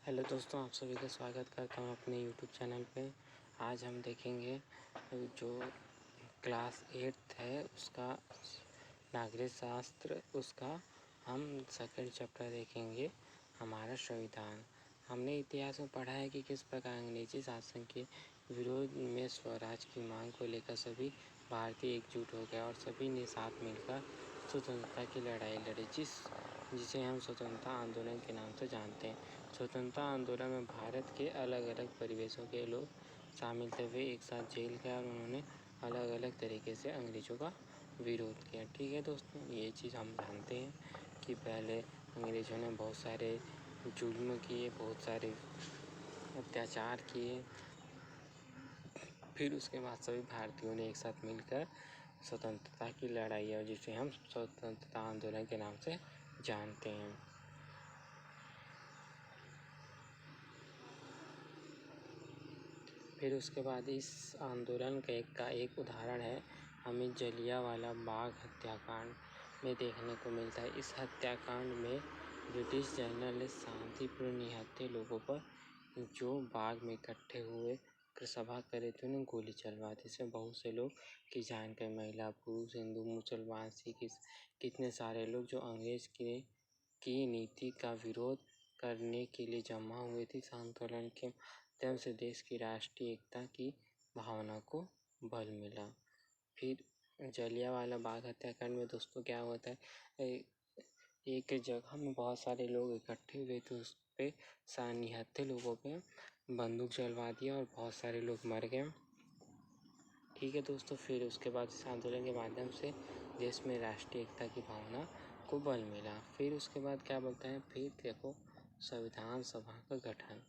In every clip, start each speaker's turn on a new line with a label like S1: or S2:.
S1: Hello दोस्तों, आप सभी का स्वागत करता हूँ अपने यूट्यूब चैनल पे। आज हम देखेंगे जो क्लास 8th है उसका नागरिक शास्त्र, उसका हम सेकंड चैप्टर देखेंगे, हमारा संविधान। हमने इतिहास में पढ़ा है कि किस प्रकार अंग्रेजी शासन के विरोध में स्वराज की मांग को लेकर सभी भारतीय एकजुट हो गए और सभी ने साथ मिलकर स्वतंत्रता की लड़ाई लड़ी, जिसे हम स्वतंत्रता आंदोलन के नाम से जानते हैं। स्वतंत्रता आंदोलन में भारत के अलग अलग परिवेशों के लोग शामिल थे। वे एक साथ जेल गए और उन्होंने अलग अलग तरीके से अंग्रेज़ों का विरोध किया। ठीक है दोस्तों, ये चीज़ हम जानते हैं कि पहले अंग्रेज़ों ने बहुत सारे जुल्म किए, बहुत सारे अत्याचार किए, फिर उसके बाद सभी भारतीयों ने एक साथ मिलकर स्वतंत्रता की लड़ाई और जिसे हम स्वतंत्रता आंदोलन के नाम से जानते हैं। फिर उसके बाद इस आंदोलन का एक उदाहरण है, हमें जलियांवाला बाग हत्याकांड में देखने को मिलता है। इस हत्याकांड में ब्रिटिश जनरल ने शांतिपूर्ण निहत्थे लोगों पर जो बाग में इकट्ठे हुए सभा करे थे उन्हें गोली चलवा दी। इसमें बहुत से लोग की जान गई, महिला, पुरुष, हिंदू, मुसलमान, सिख, कितने सारे लोग जो अंग्रेज की नीति का विरोध करने के लिए जमा हुए थे। इस आंदोलन के माध्यम से देश की राष्ट्रीय एकता की भावना को बल मिला। फिर जलियांवाला बाग हत्याकांड में दोस्तों क्या होता है, एक जगह में बहुत सारे लोग इकट्ठे हुए थे, उस पे निहत्थे लोगों पे बंदूक चलवा दिया और बहुत सारे लोग मर गए। ठीक है दोस्तों, फिर उसके बाद इस आंदोलन के माध्यम से देश में राष्ट्रीय एकता की भावना को बल मिला। फिर उसके बाद क्या बोलता है, फिर देखो संविधान सभा का गठन।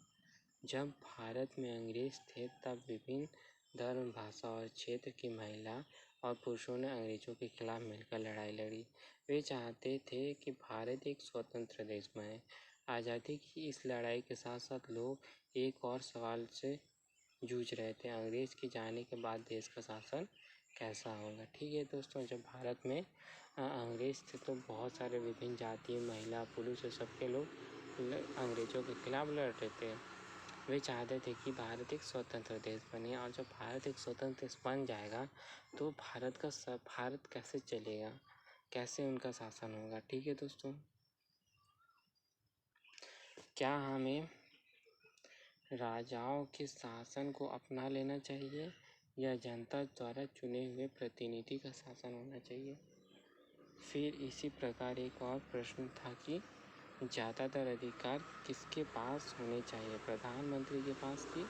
S1: जब भारत में अंग्रेज थे तब विभिन्न धर्म, भाषा और क्षेत्र की महिला और पुरुषों ने अंग्रेजों के खिलाफ मिलकर लड़ाई लड़ी। वे चाहते थे कि भारत एक स्वतंत्र देश बने। आज़ादी की इस लड़ाई के साथ साथ लोग एक और सवाल से जूझ रहे थे, अंग्रेज के जाने के बाद देश का शासन कैसा होगा। ठीक है दोस्तों, जब भारत में अंग्रेज थे तो बहुत सारे विभिन्न जाति, महिला, पुरुष सबके लोग अंग्रेजों के खिलाफ लड़ रहे थे। वे चाहते थे कि भारत एक स्वतंत्र देश बने और जब भारत एक स्वतंत्र देश बन जाएगा तो भारत कैसे चलेगा, कैसे उनका शासन होगा। ठीक है दोस्तों, क्या हमें राजाओं के शासन को अपना लेना चाहिए या जनता द्वारा चुने हुए प्रतिनिधि का शासन होना चाहिए। फिर इसी प्रकार एक और प्रश्न था कि ज़्यादातर अधिकार किसके पास होने चाहिए, प्रधानमंत्री के पास कि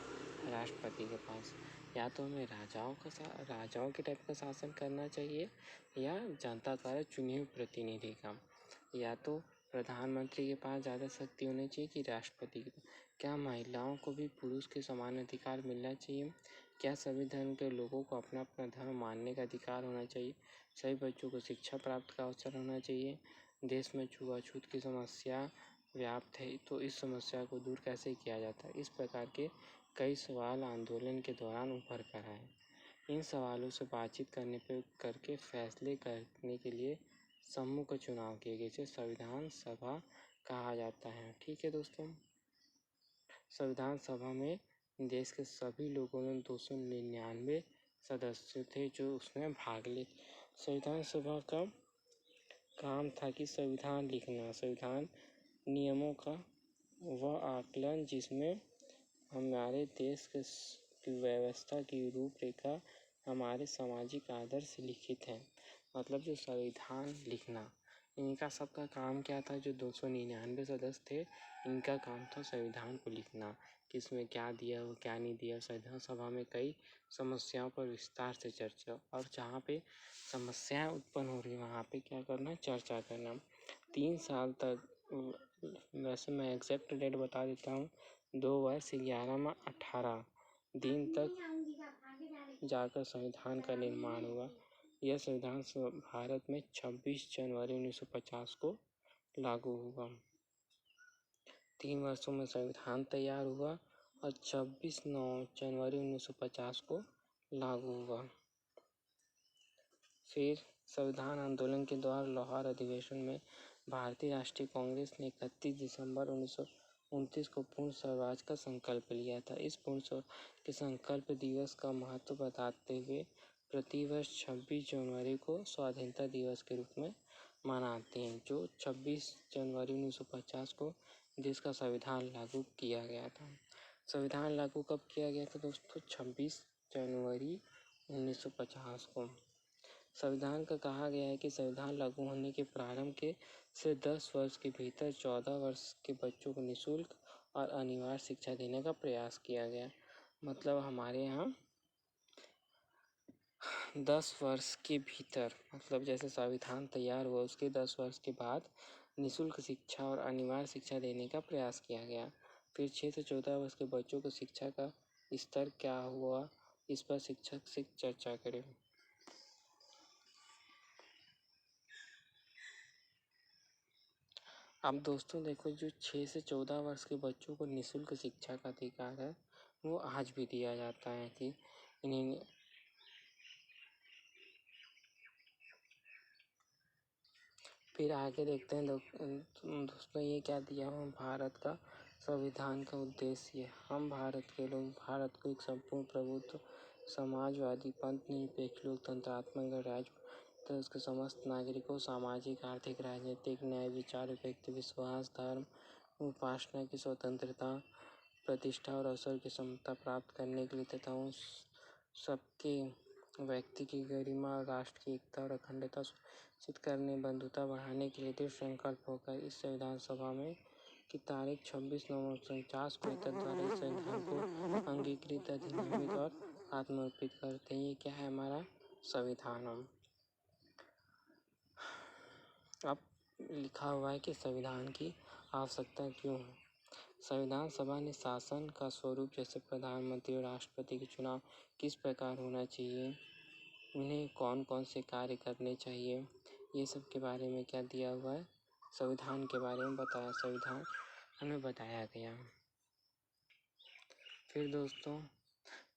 S1: राष्ट्रपति के पास। या तो हमें राजाओं के टाइप का शासन करना चाहिए या जनता द्वारा चुने हुए प्रतिनिधि का। या तो प्रधानमंत्री के पास ज़्यादा शक्ति होनी चाहिए कि राष्ट्रपति के पास। क्या महिलाओं को भी पुरुष के समान अधिकार मिलना चाहिए। क्या सभी धर्म के लोगों को अपना अपना धर्म मानने का अधिकार होना चाहिए। सभी बच्चों को शिक्षा प्राप्त का अवसर होना चाहिए। देश में छुआछूत की समस्या व्याप्त है तो इस समस्या को दूर कैसे किया जाता है। इस प्रकार के कई सवाल आंदोलन के दौरान उभर कर आए। इन सवालों से बातचीत करके फैसले करने के लिए समूह का चुनाव किए गए, इसे संविधान सभा कहा जाता है। ठीक है दोस्तों, संविधान सभा में देश के सभी लोगों ने 299 सदस्य थे जो उसमें भाग लिए। संविधान सभा का काम था कि संविधान लिखना, संविधान नियमों का वह आकलन जिसमें हमारे देश की व्यवस्था की रूपरेखा, हमारे सामाजिक आदर्श लिखित हैं। मतलब जो संविधान लिखना, इनका सबका काम क्या था, जो 299 सदस्य थे इनका काम था संविधान को लिखना, कि इसमें क्या दिया हो क्या नहीं दिया। संविधान सभा में कई समस्याओं पर विस्तार से चर्चा, और जहाँ पे समस्याएं उत्पन्न हो रही वहाँ पे क्या करना, चर्चा करना। 3 साल तक, वैसे मैं एग्जैक्ट डेट बता देता हूँ, 2 वर्ष 11 माह 18 दिन तक जाकर संविधान का निर्माण हुआ। यह संविधान भारत में 26 जनवरी 1950 को लागू हुआ। 3 वर्षों में संविधान तैयार हुआ और 26 जनवरी 1950 को लागू हुआ। फिर संविधान आंदोलन के दौरान लाहौर अधिवेशन में भारतीय राष्ट्रीय कांग्रेस ने 31 दिसंबर 1929 को पूर्ण स्वराज का संकल्प लिया था। इस पूर्ण स्वराज के संकल्प दिवस का महत्व बताते हुए प्रतिवर्ष 26 जनवरी को स्वाधीनता दिवस के रूप में मनाते हैं। जो 26 जनवरी 1950 को देश का संविधान लागू किया गया था। संविधान लागू कब किया गया था दोस्तों? 26 जनवरी 1950 को। संविधान का कहा गया है कि संविधान लागू होने के प्रारंभ के सिर्फ 10 वर्ष के भीतर 14 वर्ष के बच्चों को निःशुल्क और अनिवार्य शिक्षा देने का प्रयास किया गया। मतलब हमारे यहाँ 10 वर्ष के भीतर, मतलब जैसे संविधान तैयार हुआ उसके 10 वर्ष के बाद निःशुल्क शिक्षा और अनिवार्य शिक्षा देने का प्रयास किया गया। फिर 6 से 14 वर्ष के बच्चों को शिक्षा का स्तर क्या हुआ, इस पर शिक्षक से चर्चा करें। अब दोस्तों देखो, जो 6 से 14 वर्ष के बच्चों को निःशुल्क शिक्षा का अधिकार है वो आज भी दिया जाता है कि इन्हें फिर आगे देखते हैं दोस्तों ये क्या दिया हुआ भारत का संविधान का उद्देश्य। हम भारत के लोग भारत को एक संपूर्ण प्रभुत्व समाजवादी पंथ निरपेक्ष लोकतंत्रात्मक गणराज्य तो उसके समस्त नागरिकों सामाजिक आर्थिक राजनीतिक न्याय विचार व्यक्ति विश्वास धर्म उपासना की स्वतंत्रता प्रतिष्ठा और अवसर की समता प्राप्त करने के लिए तथा उन सबके व्यक्ति की गरिमा राष्ट्र की एकता और अखंडता सुनिश्चित करने बंधुता बढ़ाने के लिए दृढ़ संकल्प होकर इस संविधान सभा में की तारीख 26 नवंबर 1949 को द्वारा इस संविधान को अंगीकृत अधिनियमित और आत्मर्पित करते हैं। ये क्या है? हमारा संविधान। अब लिखा हुआ है कि संविधान की आवश्यकता क्यों है। संविधान सभा ने शासन का स्वरूप जैसे प्रधानमंत्री और राष्ट्रपति के चुनाव किस प्रकार होना चाहिए, उन्हें कौन कौन से कार्य करने चाहिए, ये सब के बारे में क्या दिया हुआ है, संविधान के बारे में बताया, संविधान हमें बताया गया। फिर दोस्तों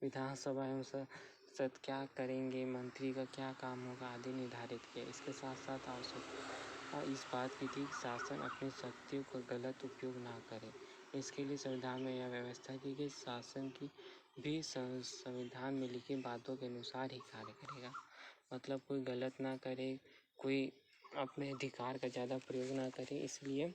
S1: विधानसभा एवं संसद क्या करेंगे, मंत्री का क्या काम होगा आदि निर्धारित किया। इसके साथ साथ आवश्यकता इस बात की थी कि शासन अपनी शक्तियों का गलत उपयोग ना करे। इसके लिए संविधान में यह व्यवस्था की गई शासन की भी संविधान में लिखी बातों के अनुसार ही कार्य करेगा। मतलब कोई गलत ना करे, कोई अपने अधिकार का ज़्यादा प्रयोग ना करे। इसलिए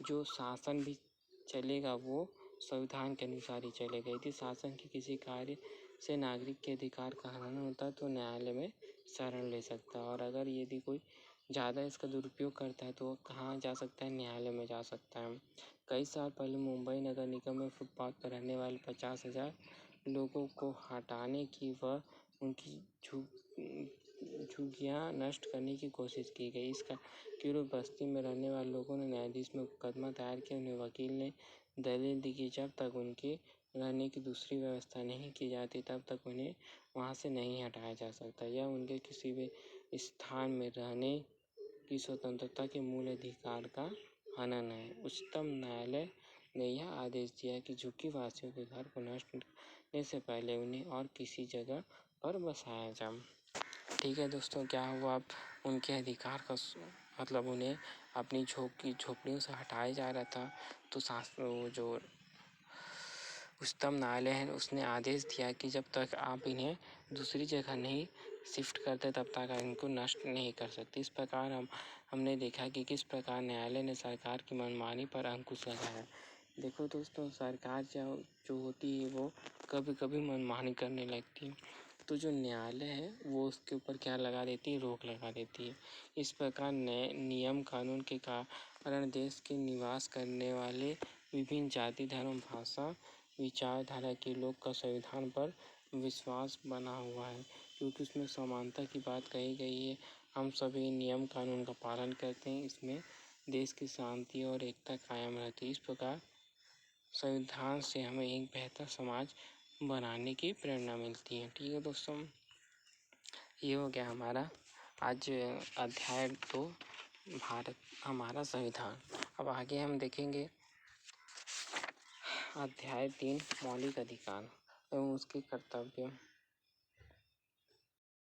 S1: जो शासन भी चलेगा वो संविधान के अनुसार ही चलेगा। यदि शासन के किसी कार्य से नागरिक के अधिकार का हनन होता है तो न्यायालय में शरण ले सकता है, और अगर यदि कोई ज़्यादा इसका दुरुपयोग करता है तो वो कहाँ जा सकता है? न्यायालय में जा सकता है। कई साल पहले मुंबई नगर निगम में फुटपाथ पर रहने वाले 50,000 लोगों को हटाने की व उनकी झुग्गियाँ नष्ट करने की कोशिश की गई। इसका क्यूरो बस्ती में रहने वाले लोगों ने न्यायाधीश में मुकदमा दायर किया। उन्हें वकील ने दलील दी कि जब तक उनके रहने की दूसरी व्यवस्था नहीं की जाती तब तक उन्हें वहां से नहीं हटाया जा सकता। यह उनके किसी भी स्थान में रहने की स्वतंत्रता के मूल अधिकार का हनन है। उच्चतम न्यायालय ने यह आदेश दिया कि झुग्गी वासियों के घर को नष्ट करने से पहले उन्हें और किसी जगह पर बसाया जाए। ठीक है दोस्तों, क्या हुआ? अब उनके अधिकार का मतलब उन्हें अपनी झोपड़ियों से हटाया जा रहा था, तो वो जो उच्चतम न्यायालय है उसने आदेश दिया कि जब तक आप इन्हें दूसरी जगह नहीं शिफ्ट करते तब तक इनको नष्ट नहीं कर सकते। इस प्रकार हमने देखा कि किस प्रकार न्यायालय ने सरकार की मनमानी पर अंकुश लगाया। देखो दोस्तों, सरकार जो होती है वो कभी कभी मनमानी करने लगती है, तो जो न्यायालय है वो उसके ऊपर क्या लगा देती है? रोक लगा देती है। इस प्रकार नए नियम कानून के कारण देश के निवास करने वाले विभिन्न जाति धर्म भाषा विचारधारा के लोग का संविधान पर विश्वास बना हुआ है, क्योंकि उसमें समानता की बात कही गई है। हम सभी नियम कानून का पालन करते हैं, इसमें देश की शांति और एकता कायम रहती है। इस प्रकार संविधान से हमें एक बेहतर समाज बनाने की प्रेरणा मिलती है। ठीक है दोस्तों, ये हो गया हमारा आज अध्याय 2 भारत हमारा संविधान। अब आगे हम देखेंगे अध्याय 3 मौलिक अधिकार एवं उसके कर्तव्य।